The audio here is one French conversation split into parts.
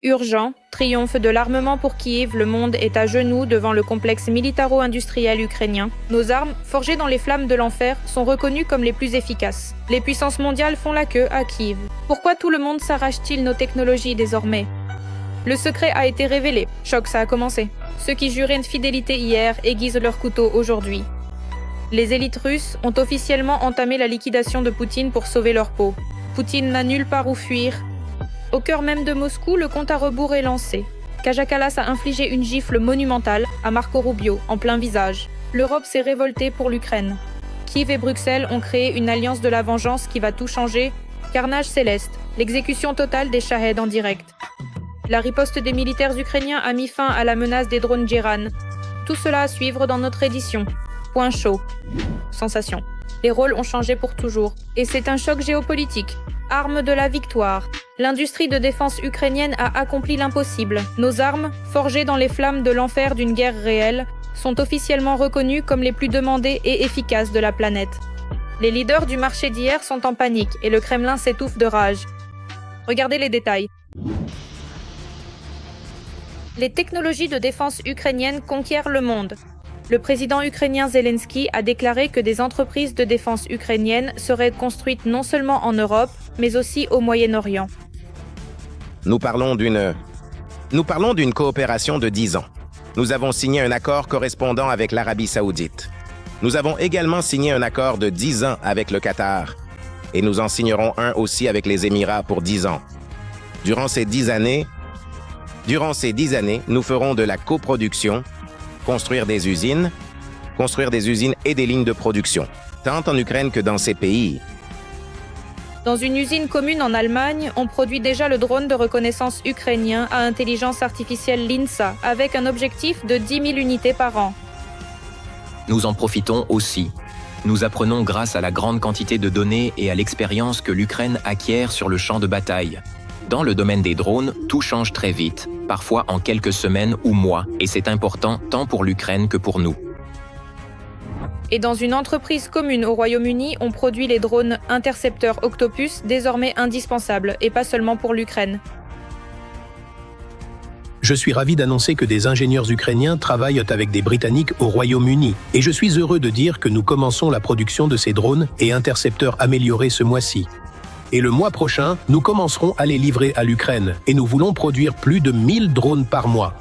Urgent, triomphe de l'armement pour Kiev, le monde est à genoux devant le complexe militaro-industriel ukrainien. Nos armes, forgées dans les flammes de l'enfer, sont reconnues comme les plus efficaces. Les puissances mondiales font la queue à Kiev. Pourquoi tout le monde s'arrache-t-il nos technologies désormais? Le secret a été révélé. Choc, ça a commencé. Ceux qui juraient une fidélité hier aiguisent leur couteau aujourd'hui. Les élites russes ont officiellement entamé la liquidation de Poutine pour sauver leur peau. Poutine n'a nulle part où fuir. Au cœur même de Moscou, le compte à rebours est lancé. Kaja Kallas a infligé une gifle monumentale à Marco Rubio, en plein visage. L'Europe s'est révoltée pour l'Ukraine. Kiev et Bruxelles ont créé une alliance de la vengeance qui va tout changer. Carnage céleste, l'exécution totale des Shahed en direct. La riposte des militaires ukrainiens a mis fin à la menace des drones Djeran. Tout cela à suivre dans notre édition. Point chaud. Sensation. Les rôles ont changé pour toujours. Et c'est un choc géopolitique. Arme de la victoire. L'industrie de défense ukrainienne a accompli l'impossible. Nos armes, forgées dans les flammes de l'enfer d'une guerre réelle, sont officiellement reconnues comme les plus demandées et efficaces de la planète. Les leaders du marché d'hier sont en panique et le Kremlin s'étouffe de rage. Regardez les détails. Les technologies de défense ukrainiennes conquièrent le monde. Le président ukrainien Zelensky a déclaré que des entreprises de défense ukrainiennes seraient construites non seulement en Europe, mais aussi au Moyen-Orient. Nous parlons d'une coopération de 10 ans. Nous avons signé un accord correspondant avec l'Arabie Saoudite. Nous avons également signé un accord de 10 ans avec le Qatar. Et nous en signerons un aussi avec les Émirats pour 10 ans. Durant ces 10 années, nous ferons de la coproduction, construire des usines et des lignes de production, tant en Ukraine que dans ces pays. Dans une usine commune en Allemagne, on produit déjà le drone de reconnaissance ukrainien à intelligence artificielle LINSA, avec un objectif de 10 000 unités par an. Nous en profitons aussi. Nous apprenons grâce à la grande quantité de données et à l'expérience que l'Ukraine acquiert sur le champ de bataille. Dans le domaine des drones, tout change très vite, parfois en quelques semaines ou mois, et c'est important tant pour l'Ukraine que pour nous. Et dans une entreprise commune au Royaume-Uni, on produit les drones intercepteurs Octopus, désormais indispensables, et pas seulement pour l'Ukraine. Je suis ravi d'annoncer que des ingénieurs ukrainiens travaillent avec des Britanniques au Royaume-Uni, et je suis heureux de dire que nous commençons la production de ces drones et intercepteurs améliorés ce mois-ci. Et le mois prochain, nous commencerons à les livrer à l'Ukraine, et nous voulons produire plus de 1000 drones par mois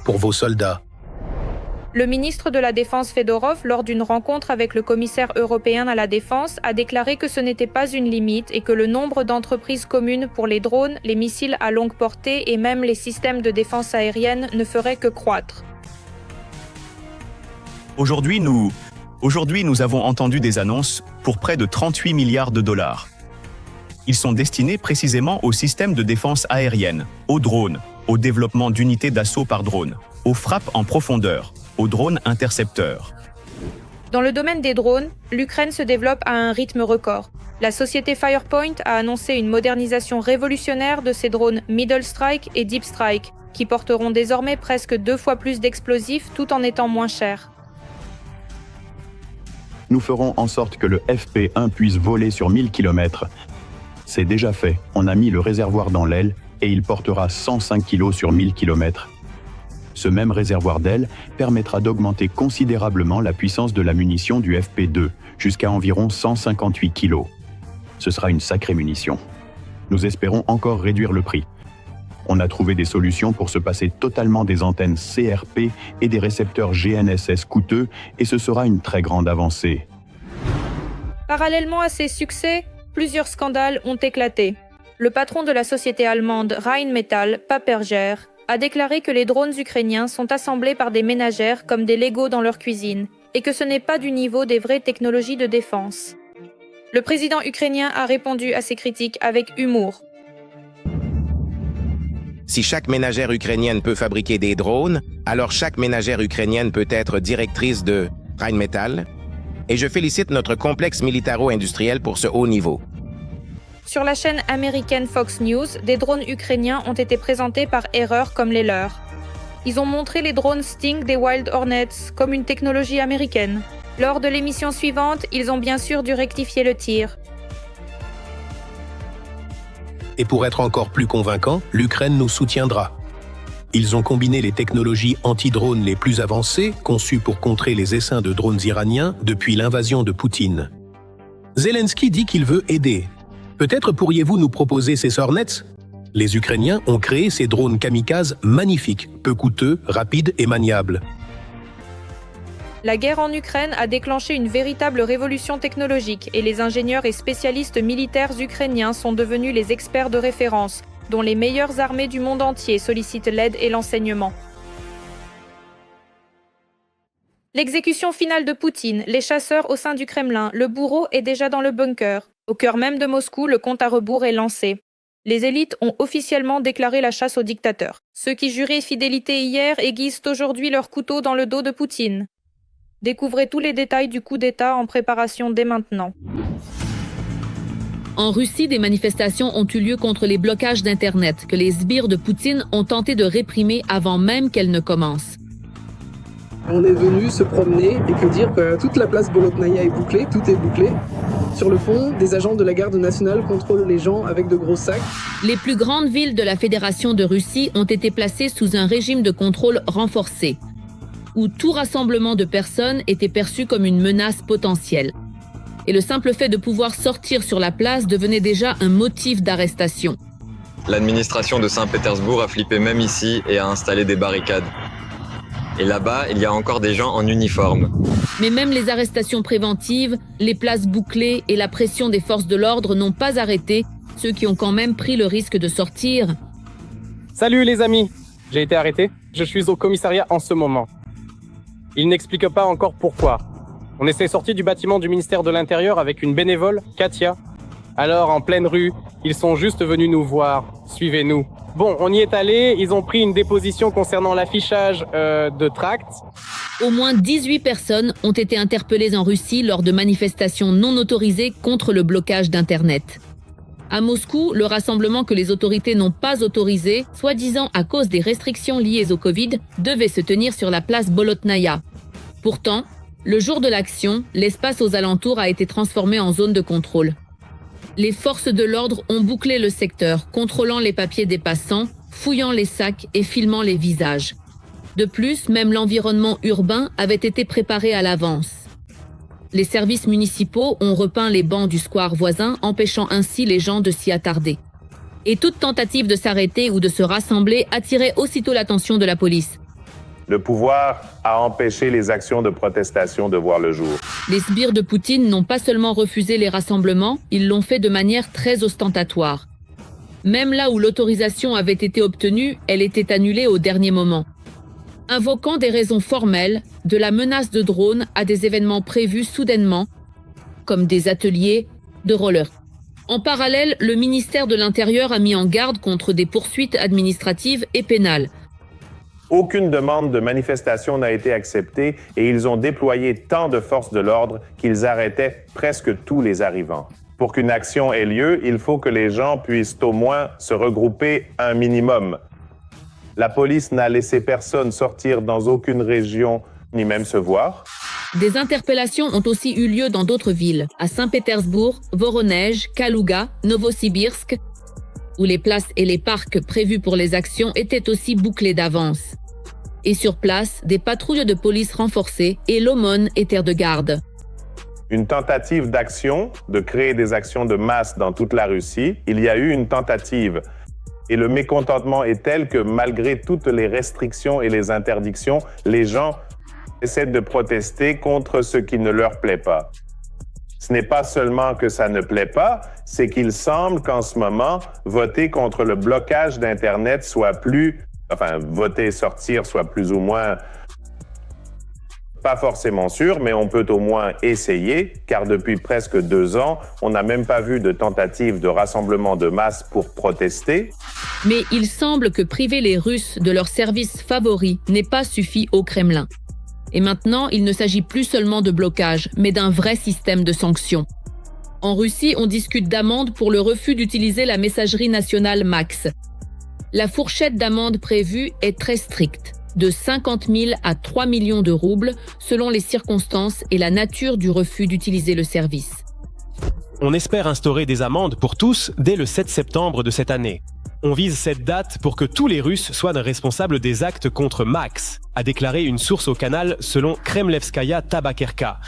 pour vos soldats. Le ministre de la Défense Fedorov, lors d'une rencontre avec le commissaire européen à la Défense, a déclaré que ce n'était pas une limite et que le nombre d'entreprises communes pour les drones, les missiles à longue portée et même les systèmes de défense aérienne ne ferait que croître. Aujourd'hui, nous avons entendu des annonces pour près de 38 milliards de dollars. Ils sont destinés précisément aux systèmes de défense aérienne, aux drones, au développement d'unités d'assaut par drone, aux frappes en profondeur, aux drones intercepteurs. Dans le domaine des drones, l'Ukraine se développe à un rythme record. La société Firepoint a annoncé une modernisation révolutionnaire de ses drones Middle Strike et Deep Strike, qui porteront désormais presque 2 fois plus d'explosifs tout en étant moins chers. Nous ferons en sorte que le FP1 puisse voler sur 1000 km. C'est déjà fait, on a mis le réservoir dans l'aile et il portera 105 kg sur 1000 km. Ce même réservoir d'aile permettra d'augmenter considérablement la puissance de la munition du FP2, jusqu'à environ 158 kg. Ce sera une sacrée munition. Nous espérons encore réduire le prix. On a trouvé des solutions pour se passer totalement des antennes CRP et des récepteurs GNSS coûteux, et ce sera une très grande avancée. Parallèlement à ces succès, plusieurs scandales ont éclaté. Le patron de la société allemande Rheinmetall, Paperger, a déclaré que les drones ukrainiens sont assemblés par des ménagères comme des Legos dans leur cuisine, et que ce n'est pas du niveau des vraies technologies de défense. Le président ukrainien a répondu à ces critiques avec humour. Si chaque ménagère ukrainienne peut fabriquer des drones, alors chaque ménagère ukrainienne peut être directrice de Rheinmetall, et je félicite notre complexe militaro-industriel pour ce haut niveau. Sur la chaîne américaine Fox News, des drones ukrainiens ont été présentés par erreur comme les leurs. Ils ont montré les drones Sting des Wild Hornets comme une technologie américaine. Lors de l'émission suivante, ils ont bien sûr dû rectifier le tir. Et pour être encore plus convaincant, l'Ukraine nous soutiendra. Ils ont combiné les technologies anti-drones les plus avancées, conçues pour contrer les essaims de drones iraniens depuis l'invasion de Poutine. Zelensky dit qu'il veut aider. Peut-être pourriez-vous nous proposer ces Hornets ? Les Ukrainiens ont créé ces drones kamikazes magnifiques, peu coûteux, rapides et maniables. La guerre en Ukraine a déclenché une véritable révolution technologique et les ingénieurs et spécialistes militaires ukrainiens sont devenus les experts de référence, dont les meilleures armées du monde entier sollicitent l'aide et l'enseignement. L'exécution finale de Poutine, les chasseurs au sein du Kremlin, le bourreau est déjà dans le bunker. Au cœur même de Moscou, le compte à rebours est lancé. Les élites ont officiellement déclaré la chasse au dictateur. Ceux qui juraient fidélité hier aiguisent aujourd'hui leur couteau dans le dos de Poutine. Découvrez tous les détails du coup d'État en préparation dès maintenant. En Russie, des manifestations ont eu lieu contre les blocages d'Internet que les sbires de Poutine ont tenté de réprimer avant même qu'elles ne commencent. On est venu se promener et que dire que toute la place Bolotnaya est bouclée, tout est bouclé. Sur le fond, des agents de la garde nationale contrôlent les gens avec de gros sacs. Les plus grandes villes de la Fédération de Russie ont été placées sous un régime de contrôle renforcé, où tout rassemblement de personnes était perçu comme une menace potentielle. Et le simple fait de pouvoir sortir sur la place devenait déjà un motif d'arrestation. L'administration de Saint-Pétersbourg a flippé même ici et a installé des barricades. Et là-bas, il y a encore des gens en uniforme. Mais même les arrestations préventives, les places bouclées et la pression des forces de l'ordre n'ont pas arrêté ceux qui ont quand même pris le risque de sortir. Salut les amis, j'ai été arrêté. Je suis au commissariat en ce moment. Il n'explique pas encore pourquoi. On s'est sorti du bâtiment du ministère de l'Intérieur avec une bénévole, Katia. Alors, en pleine rue, ils sont juste venus nous voir. Suivez-nous. Bon, on y est allé, ils ont pris une déposition concernant l'affichage de tracts. Au moins 18 personnes ont été interpellées en Russie lors de manifestations non autorisées contre le blocage d'Internet. À Moscou, le rassemblement que les autorités n'ont pas autorisé, soi-disant à cause des restrictions liées au Covid, devait se tenir sur la place Bolotnaya. Pourtant, le jour de l'action, l'espace aux alentours a été transformé en zone de contrôle. Les forces de l'ordre ont bouclé le secteur, contrôlant les papiers des passants, fouillant les sacs et filmant les visages. De plus, même l'environnement urbain avait été préparé à l'avance. Les services municipaux ont repeint les bancs du square voisin, empêchant ainsi les gens de s'y attarder. Et toute tentative de s'arrêter ou de se rassembler attirait aussitôt l'attention de la police. Le pouvoir a empêché les actions de protestation de voir le jour. Les sbires de Poutine n'ont pas seulement refusé les rassemblements, ils l'ont fait de manière très ostentatoire. Même là où l'autorisation avait été obtenue, elle était annulée au dernier moment. Invoquant des raisons formelles, de la menace de drones à des événements prévus soudainement, comme des ateliers de rollers. En parallèle, le ministère de l'Intérieur a mis en garde contre des poursuites administratives et pénales. Aucune demande de manifestation n'a été acceptée et ils ont déployé tant de forces de l'ordre qu'ils arrêtaient presque tous les arrivants. Pour qu'une action ait lieu, il faut que les gens puissent au moins se regrouper un minimum. La police n'a laissé personne sortir dans aucune région, ni même se voir. Des interpellations ont aussi eu lieu dans d'autres villes, à Saint-Pétersbourg, Voronej, Kalouga, Novosibirsk, où les places et les parcs prévus pour les actions étaient aussi bouclés d'avance. Et sur place, des patrouilles de police renforcées et l'aumône étaient de garde. Une tentative d'action, de créer des actions de masse dans toute la Russie, il y a eu une tentative. Et le mécontentement est tel que malgré toutes les restrictions et les interdictions, les gens essaient de protester contre ce qui ne leur plaît pas. Ce n'est pas seulement que ça ne plaît pas, c'est qu'il semble qu'en ce moment, voter contre le blocage d'Internet sortir soit plus ou moins, pas forcément sûr, mais on peut au moins essayer, car depuis presque 2 ans, on n'a même pas vu de tentative de rassemblement de masse pour protester. Mais il semble que priver les Russes de leurs services favoris n'ait pas suffi au Kremlin. Et maintenant, il ne s'agit plus seulement de blocage, mais d'un vrai système de sanctions. En Russie, on discute d'amendes pour le refus d'utiliser la messagerie nationale Max. La fourchette d'amende prévue est très stricte, de 50 000 à 3 millions de roubles, selon les circonstances et la nature du refus d'utiliser le service. On espère instaurer des amendes pour tous dès le 7 septembre de cette année. On vise cette date pour que tous les Russes soient responsables des actes contre Max, a déclaré une source au canal selon Kremlevskaya Tabakerka.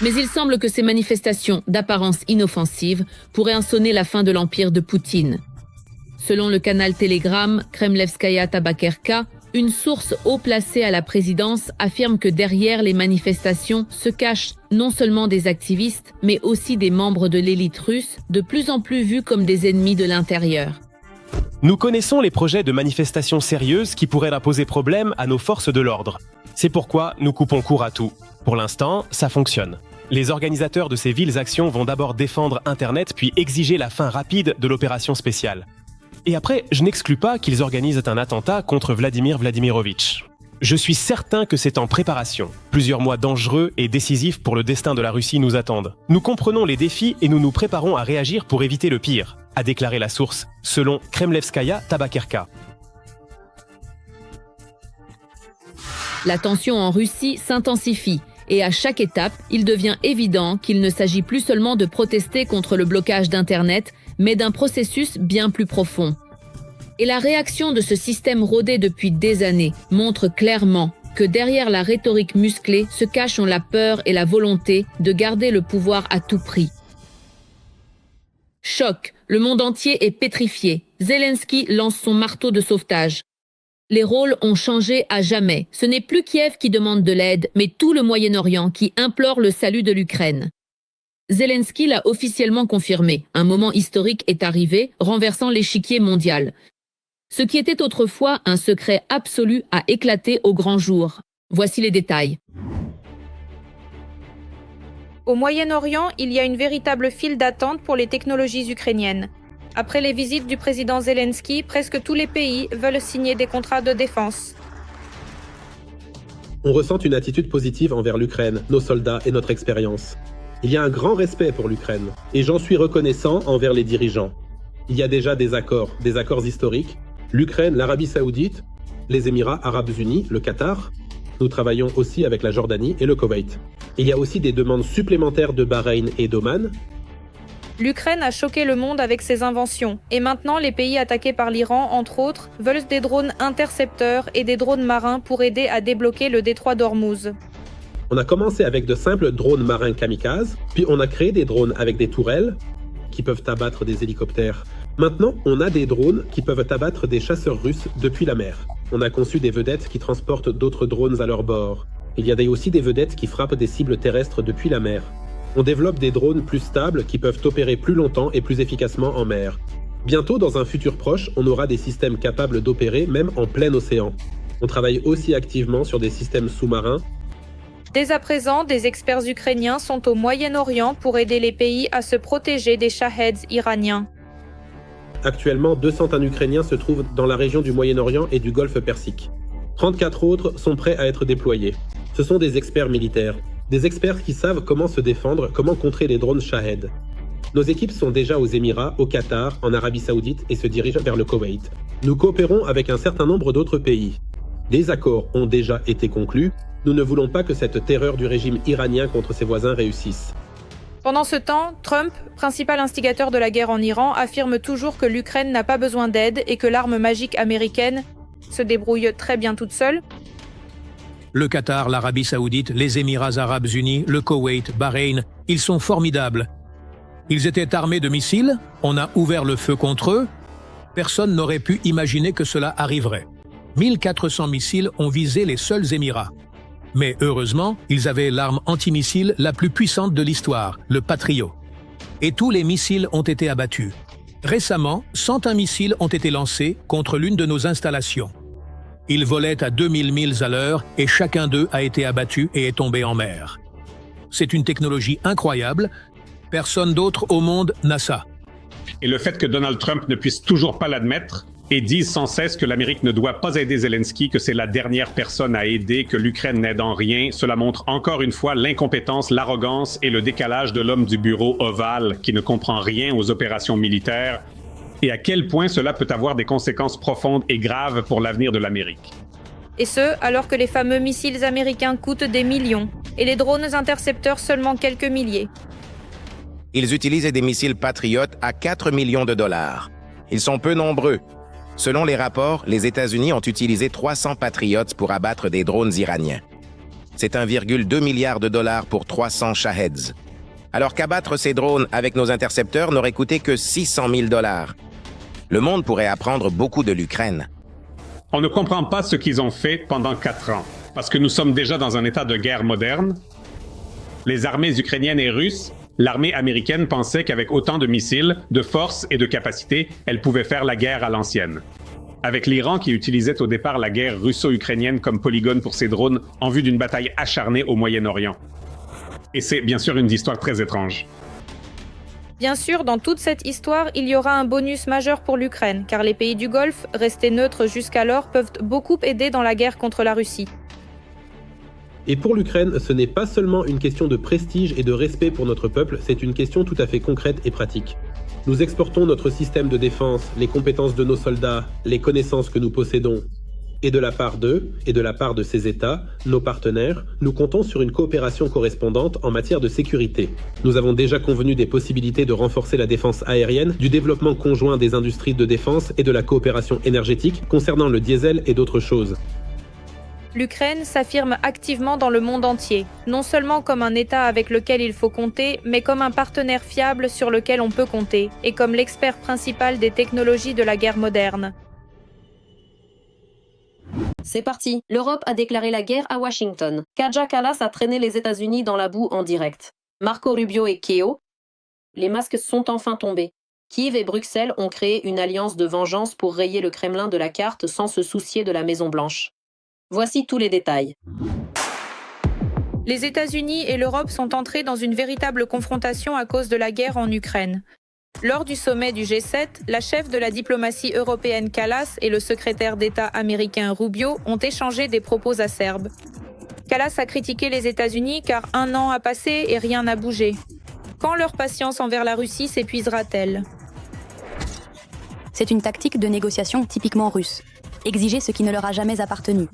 Mais il semble que ces manifestations d'apparence inoffensive pourraient sonner la fin de l'empire de Poutine. Selon le canal Telegram Kremlevskaya Tabakerka, une source haut placée à la présidence affirme que derrière les manifestations se cachent non seulement des activistes, mais aussi des membres de l'élite russe, de plus en plus vus comme des ennemis de l'intérieur. Nous connaissons les projets de manifestations sérieuses qui pourraient poser problème à nos forces de l'ordre. C'est pourquoi nous coupons court à tout. Pour l'instant, ça fonctionne. Les organisateurs de ces viles actions vont d'abord défendre Internet puis exiger la fin rapide de l'opération spéciale. Et après, je n'exclus pas qu'ils organisent un attentat contre Vladimir Vladimirovitch. Je suis certain que c'est en préparation. Plusieurs mois dangereux et décisifs pour le destin de la Russie nous attendent. Nous comprenons les défis et nous nous préparons à réagir pour éviter le pire, a déclaré la source, selon Kremlevskaya Tabakerka. La tension en Russie s'intensifie et à chaque étape, il devient évident qu'il ne s'agit plus seulement de protester contre le blocage d'Internet, mais d'un processus bien plus profond. Et la réaction de ce système rodé depuis des années montre clairement que derrière la rhétorique musclée se cachent la peur et la volonté de garder le pouvoir à tout prix. Choc, le monde entier est pétrifié. Zelensky lance son marteau de sauvetage. Les rôles ont changé à jamais. Ce n'est plus Kiev qui demande de l'aide, mais tout le Moyen-Orient qui implore le salut de l'Ukraine. Zelensky l'a officiellement confirmé. Un moment historique est arrivé, renversant l'échiquier mondial. Ce qui était autrefois un secret absolu a éclaté au grand jour. Voici les détails. Au Moyen-Orient, il y a une véritable file d'attente pour les technologies ukrainiennes. Après les visites du président Zelensky, presque tous les pays veulent signer des contrats de défense. On ressent une attitude positive envers l'Ukraine, nos soldats et notre expérience. Il y a un grand respect pour l'Ukraine, et j'en suis reconnaissant envers les dirigeants. Il y a déjà des accords historiques. L'Ukraine, l'Arabie Saoudite, les Émirats Arabes Unis, le Qatar. Nous travaillons aussi avec la Jordanie et le Koweït. Il y a aussi des demandes supplémentaires de Bahreïn et d'Oman. L'Ukraine a choqué le monde avec ses inventions, et maintenant les pays attaqués par l'Iran, entre autres, veulent des drones intercepteurs et des drones marins pour aider à débloquer le détroit d'Ormuz. On a commencé avec de simples drones marins kamikazes, puis on a créé des drones avec des tourelles qui peuvent abattre des hélicoptères. Maintenant, on a des drones qui peuvent abattre des chasseurs russes depuis la mer. On a conçu des vedettes qui transportent d'autres drones à leur bord. Il y a aussi des vedettes qui frappent des cibles terrestres depuis la mer. On développe des drones plus stables qui peuvent opérer plus longtemps et plus efficacement en mer. Bientôt, dans un futur proche, on aura des systèmes capables d'opérer même en plein océan. On travaille aussi activement sur des systèmes sous-marins. Dès à présent, des experts ukrainiens sont au Moyen-Orient pour aider les pays à se protéger des Shaheds iraniens. Actuellement, 201 Ukrainiens se trouvent dans la région du Moyen-Orient et du Golfe Persique. 34 autres sont prêts à être déployés. Ce sont des experts militaires. Des experts qui savent comment se défendre, comment contrer les drones Shahed. Nos équipes sont déjà aux Émirats, au Qatar, en Arabie Saoudite et se dirigent vers le Koweït. Nous coopérons avec un certain nombre d'autres pays. Des accords ont déjà été conclus. Nous ne voulons pas que cette terreur du régime iranien contre ses voisins réussisse. Pendant ce temps, Trump, principal instigateur de la guerre en Iran, affirme toujours que l'Ukraine n'a pas besoin d'aide et que l'arme magique américaine se débrouille très bien toute seule. Le Qatar, l'Arabie Saoudite, les Émirats Arabes Unis, le Koweït, Bahreïn, ils sont formidables. Ils étaient armés de missiles, on a ouvert le feu contre eux. Personne n'aurait pu imaginer que cela arriverait. 1400 missiles ont visé les seuls Émirats. Mais heureusement, ils avaient l'arme antimissile la plus puissante de l'histoire, le Patriot. Et tous les missiles ont été abattus. Récemment, 101 missiles ont été lancés contre l'une de nos installations. Ils volaient à 2000 milles à l'heure et chacun d'eux a été abattu et est tombé en mer. C'est une technologie incroyable. Personne d'autre au monde n'a ça. Et le fait que Donald Trump ne puisse toujours pas l'admettre et dise sans cesse que l'Amérique ne doit pas aider Zelensky, que c'est la dernière personne à aider, que l'Ukraine n'aide en rien, cela montre encore une fois l'incompétence, l'arrogance et le décalage de l'homme du bureau ovale qui ne comprend rien aux opérations militaires et à quel point cela peut avoir des conséquences profondes et graves pour l'avenir de l'Amérique. Et ce, alors que les fameux missiles américains coûtent des millions et les drones intercepteurs seulement quelques milliers. Ils utilisaient des missiles Patriot à 4 millions de dollars. Ils sont peu nombreux. Selon les rapports, les États-Unis ont utilisé 300 Patriots pour abattre des drones iraniens. C'est 1,2 milliard de dollars pour 300 Shaheds. Alors qu'abattre ces drones avec nos intercepteurs n'aurait coûté que 600 000 dollars. Le monde pourrait apprendre beaucoup de l'Ukraine. On ne comprend pas ce qu'ils ont fait pendant 4 ans, parce que nous sommes déjà dans un état de guerre moderne. Les armées ukrainiennes et russes, l'armée américaine pensait qu'avec autant de missiles, de force et de capacité, elle pouvait faire la guerre à l'ancienne. Avec l'Iran qui utilisait au départ la guerre russo-ukrainienne comme polygone pour ses drones en vue d'une bataille acharnée au Moyen-Orient. Et c'est bien sûr une histoire très étrange. Bien sûr, dans toute cette histoire, il y aura un bonus majeur pour l'Ukraine, car les pays du Golfe, restés neutres jusqu'alors, peuvent beaucoup aider dans la guerre contre la Russie. Et pour l'Ukraine, ce n'est pas seulement une question de prestige et de respect pour notre peuple, c'est une question tout à fait concrète et pratique. Nous exportons notre système de défense, les compétences de nos soldats, les connaissances que nous possédons. Et de la part d'eux, et de la part de ces États, nos partenaires, nous comptons sur une coopération correspondante en matière de sécurité. Nous avons déjà convenu des possibilités de renforcer la défense aérienne, du développement conjoint des industries de défense et de la coopération énergétique concernant le diesel et d'autres choses. L'Ukraine s'affirme activement dans le monde entier, non seulement comme un État avec lequel il faut compter, mais comme un partenaire fiable sur lequel on peut compter, et comme l'expert principal des technologies de la guerre moderne. C'est parti. L'Europe a déclaré la guerre à Washington. Kaja Kallas a traîné les États-Unis dans la boue en direct. Marco Rubio et Keo. Les masques sont enfin tombés. Kiev et Bruxelles ont créé une alliance de vengeance pour rayer le Kremlin de la carte sans se soucier de la Maison-Blanche. Voici tous les détails. Les États-Unis et l'Europe sont entrés dans une véritable confrontation à cause de la guerre en Ukraine. Lors du sommet du G7, la chef de la diplomatie européenne Kallas et le secrétaire d'État américain Rubio ont échangé des propos acerbes. Kallas a critiqué les États-Unis car 1 an a passé et rien n'a bougé. Quand leur patience envers la Russie s'épuisera-t-elle ? C'est une tactique de négociation typiquement russe. Exiger ce qui ne leur a jamais appartenu.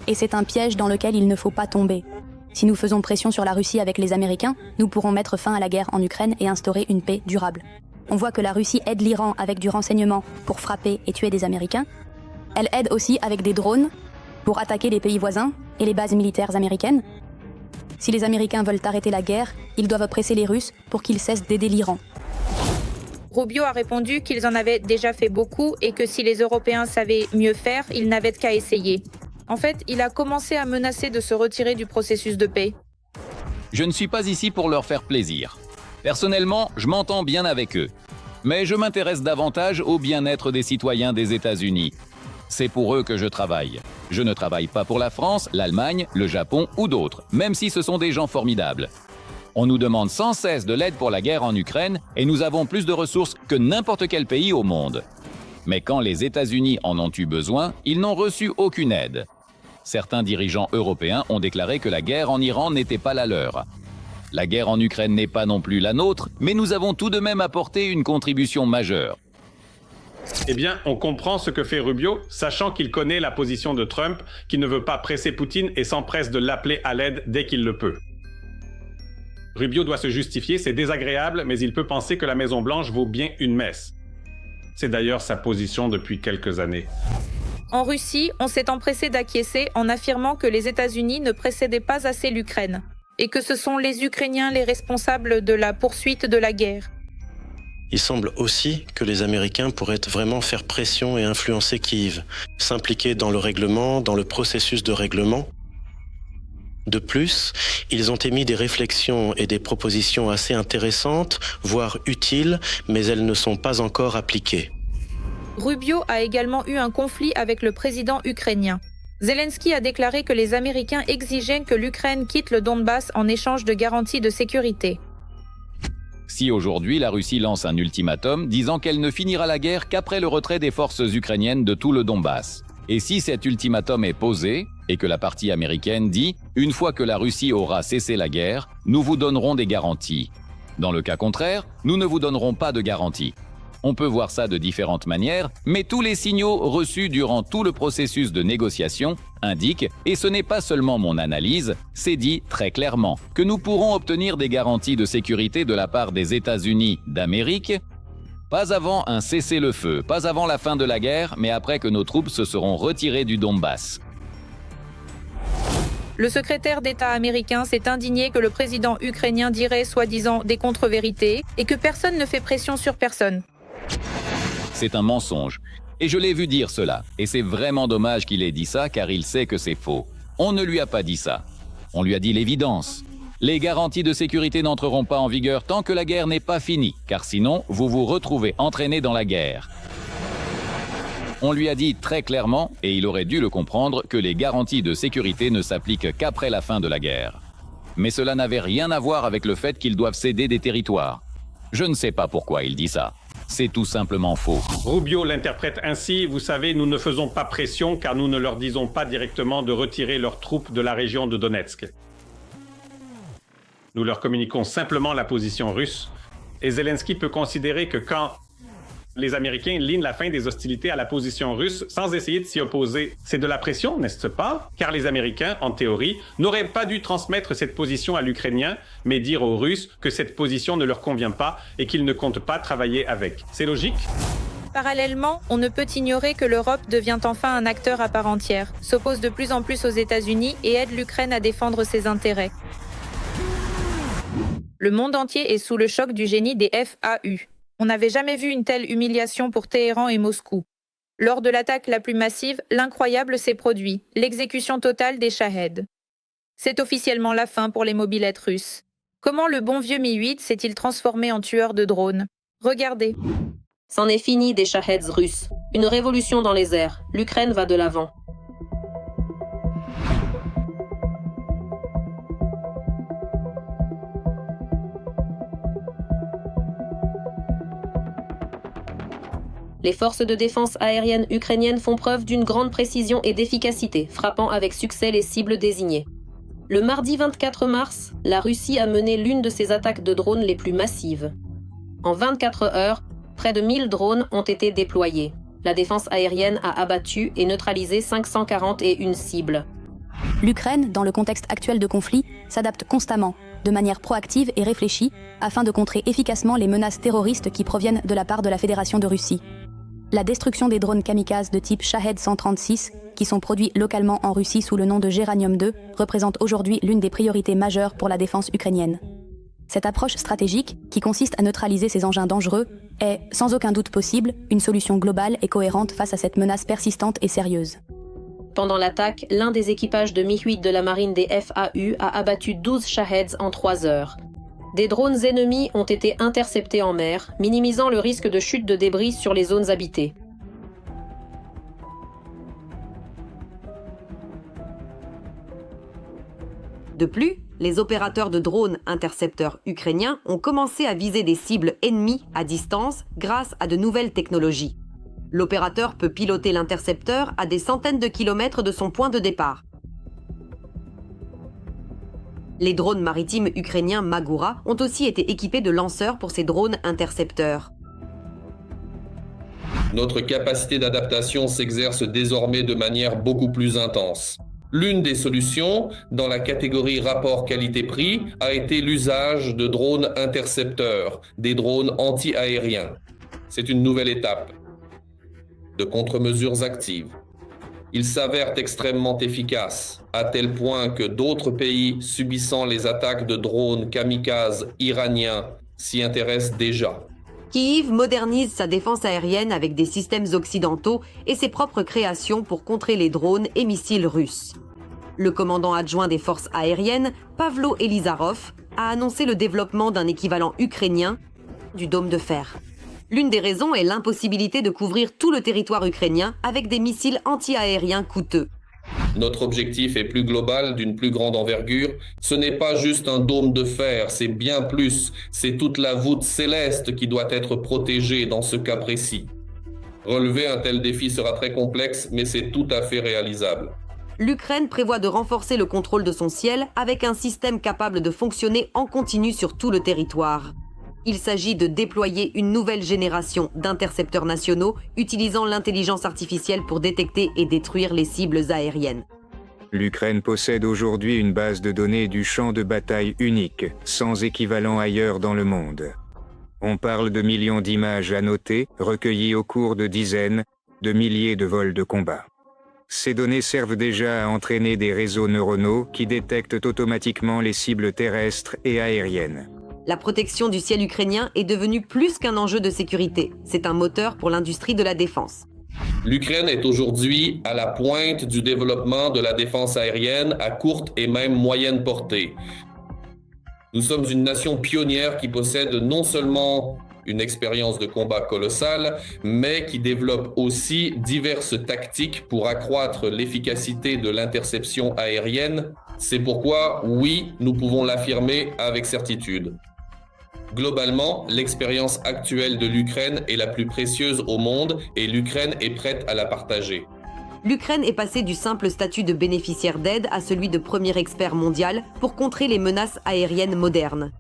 Et c'est un piège dans lequel il ne faut pas tomber. Si nous faisons pression sur la Russie avec les Américains, nous pourrons mettre fin à la guerre en Ukraine et instaurer une paix durable. On voit que la Russie aide l'Iran avec du renseignement pour frapper et tuer des Américains. Elle aide aussi avec des drones pour attaquer les pays voisins et les bases militaires américaines. Si les Américains veulent arrêter la guerre, ils doivent presser les Russes pour qu'ils cessent d'aider l'Iran. Rubio a répondu qu'ils en avaient déjà fait beaucoup et que si les Européens savaient mieux faire, ils n'avaient qu'à essayer. En fait, il a commencé à menacer de se retirer du processus de paix. Je ne suis pas ici pour leur faire plaisir. Personnellement, je m'entends bien avec eux. Mais je m'intéresse davantage au bien-être des citoyens des États-Unis. C'est pour eux que je travaille. Je ne travaille pas pour la France, l'Allemagne, le Japon ou d'autres, même si ce sont des gens formidables. On nous demande sans cesse de l'aide pour la guerre en Ukraine et nous avons plus de ressources que n'importe quel pays au monde. Mais quand les États-Unis en ont eu besoin, ils n'ont reçu aucune aide. Certains dirigeants européens ont déclaré que la guerre en Iran n'était pas la leur. La guerre en Ukraine n'est pas non plus la nôtre, mais nous avons tout de même apporté une contribution majeure. Eh bien, on comprend ce que fait Rubio, sachant qu'il connaît la position de Trump, qui ne veut pas presser Poutine et s'empresse de l'appeler à l'aide dès qu'il le peut. Rubio doit se justifier, c'est désagréable, mais il peut penser que la Maison-Blanche vaut bien une messe. C'est d'ailleurs sa position depuis quelques années. En Russie, on s'est empressé d'acquiescer en affirmant que les États-Unis ne précédaient pas assez l'Ukraine, et que ce sont les Ukrainiens les responsables de la poursuite de la guerre. Il semble aussi que les Américains pourraient vraiment faire pression et influencer Kiev, s'impliquer dans le règlement, dans le processus de règlement. De plus, ils ont émis des réflexions et des propositions assez intéressantes, voire utiles, mais elles ne sont pas encore appliquées. Rubio a également eu un conflit avec le président ukrainien. Zelensky a déclaré que les Américains exigeaient que l'Ukraine quitte le Donbass en échange de garanties de sécurité. Si aujourd'hui la Russie lance un ultimatum disant qu'elle ne finira la guerre qu'après le retrait des forces ukrainiennes de tout le Donbass, et si cet ultimatum est posé, et que la partie américaine dit « Une fois que la Russie aura cessé la guerre, nous vous donnerons des garanties. Dans le cas contraire, nous ne vous donnerons pas de garanties. » On peut voir ça de différentes manières, mais tous les signaux reçus durant tout le processus de négociation indiquent, et ce n'est pas seulement mon analyse, c'est dit très clairement, que nous pourrons obtenir des garanties de sécurité de la part des États-Unis d'Amérique, pas avant un cessez-le-feu, pas avant la fin de la guerre, mais après que nos troupes se seront retirées du Donbass. Le secrétaire d'État américain s'est indigné que le président ukrainien dirait soi-disant des contre-vérités et que personne ne fait pression sur personne. C'est un mensonge. Et je l'ai vu dire cela. Et c'est vraiment dommage qu'il ait dit ça car il sait que c'est faux. On ne lui a pas dit ça. On lui a dit l'évidence. Les garanties de sécurité n'entreront pas en vigueur tant que la guerre n'est pas finie, car sinon, vous vous retrouvez entraîné dans la guerre. On lui a dit très clairement, et il aurait dû le comprendre, que les garanties de sécurité ne s'appliquent qu'après la fin de la guerre. Mais cela n'avait rien à voir avec le fait qu'ils doivent céder des territoires. Je ne sais pas pourquoi il dit ça. C'est tout simplement faux. Rubio l'interprète ainsi, vous savez, nous ne faisons pas pression car nous ne leur disons pas directement de retirer leurs troupes de la région de Donetsk. Nous leur communiquons simplement la position russe et Zelensky peut considérer que quand les Américains lignent la fin des hostilités à la position russe sans essayer de s'y opposer, c'est de la pression, n'est-ce pas? Car les Américains, en théorie, n'auraient pas dû transmettre cette position à l'Ukrainien, mais dire aux Russes que cette position ne leur convient pas et qu'ils ne comptent pas travailler avec. C'est logique? Parallèlement, on ne peut ignorer que l'Europe devient enfin un acteur à part entière, s'oppose de plus en plus aux États-Unis et aide l'Ukraine à défendre ses intérêts. Le monde entier est sous le choc du génie des FAU. On n'avait jamais vu une telle humiliation pour Téhéran et Moscou. Lors de l'attaque la plus massive, l'incroyable s'est produit, l'exécution totale des Shaheds. C'est officiellement la fin pour les mobylettes russes. Comment le bon vieux Mi-8 s'est-il transformé en tueur de drones? Regardez. C'en est fini des Shaheds russes. Une révolution dans les airs. L'Ukraine va de l'avant. Les forces de défense aérienne ukrainiennes font preuve d'une grande précision et d'efficacité, frappant avec succès les cibles désignées. Le mardi 24 mars, la Russie a mené l'une de ses attaques de drones les plus massives. En 24 heures, près de 1000 drones ont été déployés. La défense aérienne a abattu et neutralisé 541 cibles. L'Ukraine, dans le contexte actuel de conflit, s'adapte constamment, de manière proactive et réfléchie, afin de contrer efficacement les menaces terroristes qui proviennent de la part de la Fédération de Russie. La destruction des drones kamikazes de type Shahed 136, qui sont produits localement en Russie sous le nom de Geranium 2, représente aujourd'hui l'une des priorités majeures pour la défense ukrainienne. Cette approche stratégique, qui consiste à neutraliser ces engins dangereux, est, sans aucun doute possible, une solution globale et cohérente face à cette menace persistante et sérieuse. Pendant l'attaque, l'un des équipages de Mi-8 de la marine des FAU a abattu 12 Shaheds en 3 heures. Des drones ennemis ont été interceptés en mer, minimisant le risque de chute de débris sur les zones habitées. De plus, les opérateurs de drones intercepteurs ukrainiens ont commencé à viser des cibles ennemies à distance grâce à de nouvelles technologies. L'opérateur peut piloter l'intercepteur à des centaines de kilomètres de son point de départ. Les drones maritimes ukrainiens Magura ont aussi été équipés de lanceurs pour ces drones intercepteurs. Notre capacité d'adaptation s'exerce désormais de manière beaucoup plus intense. L'une des solutions, dans la catégorie rapport qualité-prix, a été l'usage de drones intercepteurs, des drones anti-aériens. C'est une nouvelle étape de contre-mesures actives. Ils s'avèrent extrêmement efficaces, à tel point que d'autres pays subissant les attaques de drones kamikazes iraniens s'y intéressent déjà. Kyiv modernise sa défense aérienne avec des systèmes occidentaux et ses propres créations pour contrer les drones et missiles russes. Le commandant adjoint des forces aériennes, Pavlo Elizarov, a annoncé le développement d'un équivalent ukrainien du dôme de fer. L'une des raisons est l'impossibilité de couvrir tout le territoire ukrainien avec des missiles anti-aériens coûteux. Notre objectif est plus global, d'une plus grande envergure. Ce n'est pas juste un dôme de fer, c'est bien plus. C'est toute la voûte céleste qui doit être protégée dans ce cas précis. Relever un tel défi sera très complexe, mais c'est tout à fait réalisable. L'Ukraine prévoit de renforcer le contrôle de son ciel avec un système capable de fonctionner en continu sur tout le territoire. Il s'agit de déployer une nouvelle génération d'intercepteurs nationaux utilisant l'intelligence artificielle pour détecter et détruire les cibles aériennes. L'Ukraine possède aujourd'hui une base de données du champ de bataille unique, sans équivalent ailleurs dans le monde. On parle de millions d'images annotées, recueillies au cours de dizaines, de milliers de vols de combat. Ces données servent déjà à entraîner des réseaux neuronaux qui détectent automatiquement les cibles terrestres et aériennes. La protection du ciel ukrainien est devenue plus qu'un enjeu de sécurité. C'est un moteur pour l'industrie de la défense. L'Ukraine est aujourd'hui à la pointe du développement de la défense aérienne à courte et même moyenne portée. Nous sommes une nation pionnière qui possède non seulement une expérience de combat colossale, mais qui développe aussi diverses tactiques pour accroître l'efficacité de l'interception aérienne. C'est pourquoi, oui, nous pouvons l'affirmer avec certitude. Globalement, l'expérience actuelle de l'Ukraine est la plus précieuse au monde et l'Ukraine est prête à la partager. L'Ukraine est passée du simple statut de bénéficiaire d'aide à celui de premier expert mondial pour contrer les menaces aériennes modernes.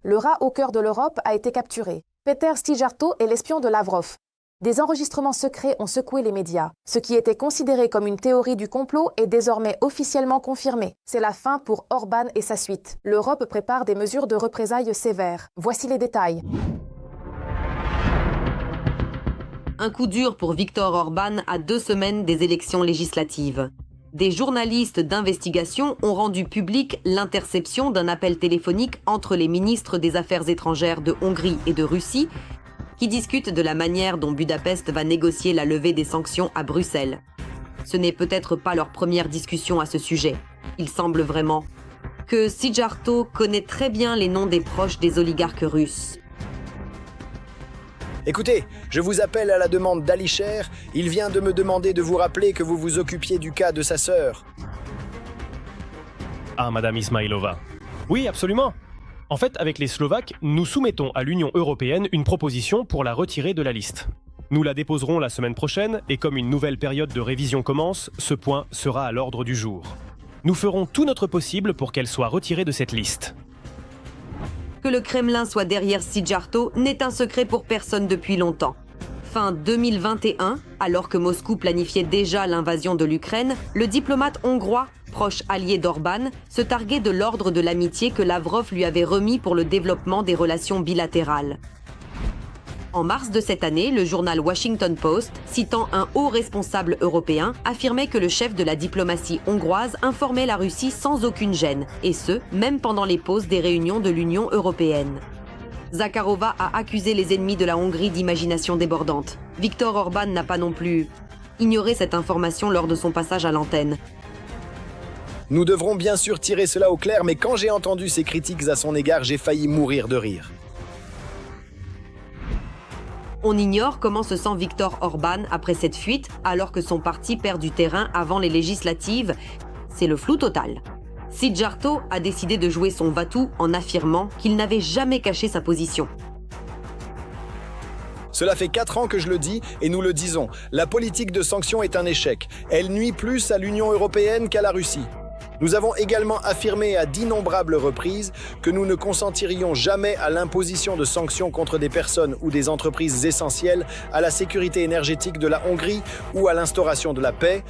Le rat au cœur de l'Europe a été capturé. Peter Stijarto est l'espion de Lavrov. Des enregistrements secrets ont secoué les médias. Ce qui était considéré comme une théorie du complot est désormais officiellement confirmé. C'est la fin pour Orban et sa suite. L'Europe prépare des mesures de représailles sévères. Voici les détails. Un coup dur pour Viktor Orban à 2 semaines des élections législatives. Des journalistes d'investigation ont rendu public l'interception d'un appel téléphonique entre les ministres des Affaires étrangères de Hongrie et de Russie qui discutent de la manière dont Budapest va négocier la levée des sanctions à Bruxelles. Ce n'est peut-être pas leur première discussion à ce sujet. Il semble vraiment que Stijarto connaît très bien les noms des proches des oligarques russes. Écoutez, je vous appelle à la demande d'Alisher. Il vient de me demander de vous rappeler que vous vous occupiez du cas de sa sœur. Ah, Madame Ismailova. Oui, absolument. En fait, avec les Slovaques, nous soumettons à l'Union européenne une proposition pour la retirer de la liste. Nous la déposerons la semaine prochaine et comme une nouvelle période de révision commence, ce point sera à l'ordre du jour. Nous ferons tout notre possible pour qu'elle soit retirée de cette liste. Que le Kremlin soit derrière Stijarto n'est un secret pour personne depuis longtemps. Fin 2021, alors que Moscou planifiait déjà l'invasion de l'Ukraine, le diplomate hongrois, proche allié d'Orban, se targuait de l'ordre de l'amitié que Lavrov lui avait remis pour le développement des relations bilatérales. En mars de cette année, le journal Washington Post, citant un haut responsable européen, affirmait que le chef de la diplomatie hongroise informait la Russie sans aucune gêne, et ce, même pendant les pauses des réunions de l'Union européenne. Zakharova a accusé les ennemis de la Hongrie d'imagination débordante. Viktor Orban n'a pas non plus ignoré cette information lors de son passage à l'antenne. Nous devrons bien sûr tirer cela au clair, mais quand j'ai entendu ces critiques à son égard, j'ai failli mourir de rire. On ignore comment se sent Viktor Orban après cette fuite, alors que son parti perd du terrain avant les législatives. C'est le flou total. Stijarto a décidé de jouer son va-tout en affirmant qu'il n'avait jamais caché sa position. Cela fait 4 ans que je le dis et nous le disons. La politique de sanctions est un échec. Elle nuit plus à l'Union européenne qu'à la Russie. Nous avons également affirmé à d'innombrables reprises que nous ne consentirions jamais à l'imposition de sanctions contre des personnes ou des entreprises essentielles à la sécurité énergétique de la Hongrie ou à l'instauration de la paix,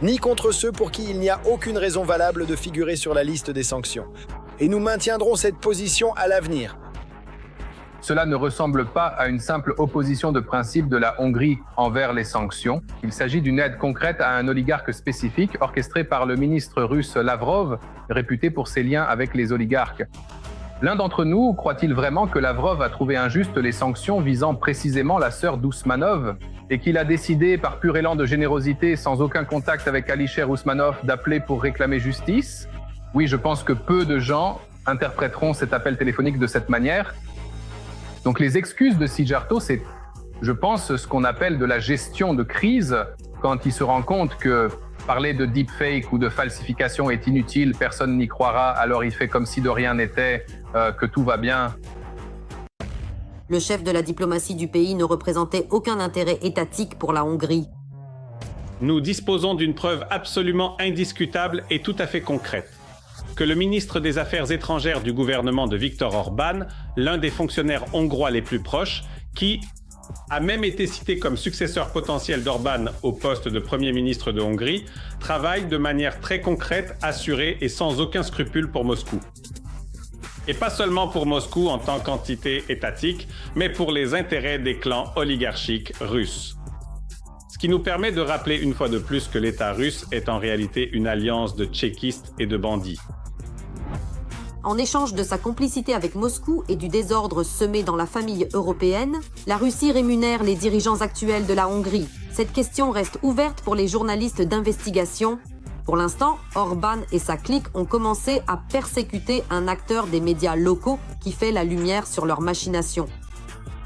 ni contre ceux pour qui il n'y a aucune raison valable de figurer sur la liste des sanctions. Et nous maintiendrons cette position à l'avenir. Cela ne ressemble pas à une simple opposition de principe de la Hongrie envers les sanctions. Il s'agit d'une aide concrète à un oligarque spécifique orchestré par le ministre russe Lavrov, réputé pour ses liens avec les oligarques. L'un d'entre nous croit-il vraiment que Lavrov a trouvé injustes les sanctions visant précisément la sœur d'Ousmanov et qu'il a décidé, par pur élan de générosité, sans aucun contact avec Alisher Ousmanov, d'appeler pour réclamer justice? Oui, je pense que peu de gens interpréteront cet appel téléphonique de cette manière. Donc les excuses de Stijarto, c'est, je pense, ce qu'on appelle de la gestion de crise, quand il se rend compte que parler de deepfake ou de falsification est inutile, personne n'y croira, alors il fait comme si de rien n'était, que tout va bien. Le chef de la diplomatie du pays ne représentait aucun intérêt étatique pour la Hongrie. Nous disposons d'une preuve absolument indiscutable et tout à fait concrète. que le ministre des Affaires étrangères du gouvernement de Viktor Orban, l'un des fonctionnaires hongrois les plus proches, qui a même été cité comme successeur potentiel d'Orban au poste de Premier ministre de Hongrie, travaille de manière très concrète, assurée et sans aucun scrupule pour Moscou. Et pas seulement pour Moscou en tant qu'entité étatique, mais pour les intérêts des clans oligarchiques russes. Ce qui nous permet de rappeler une fois de plus que l'État russe est en réalité une alliance de tchéquistes et de bandits. En échange de sa complicité avec Moscou et du désordre semé dans la famille européenne, la Russie rémunère les dirigeants actuels de la Hongrie. Cette question reste ouverte pour les journalistes d'investigation. Pour l'instant, Orban et sa clique ont commencé à persécuter un acteur des médias locaux qui fait la lumière sur leurs machinations.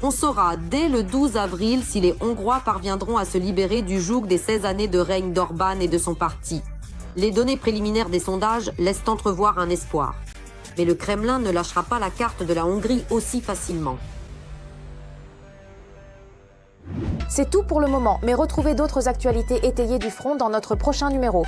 On saura dès le 12 avril si les Hongrois parviendront à se libérer du joug des 16 années de règne d'Orban et de son parti. Les données préliminaires des sondages laissent entrevoir un espoir. Mais le Kremlin ne lâchera pas la carte de la Hongrie aussi facilement. C'est tout pour le moment, mais retrouvez d'autres actualités étayées du front dans notre prochain numéro.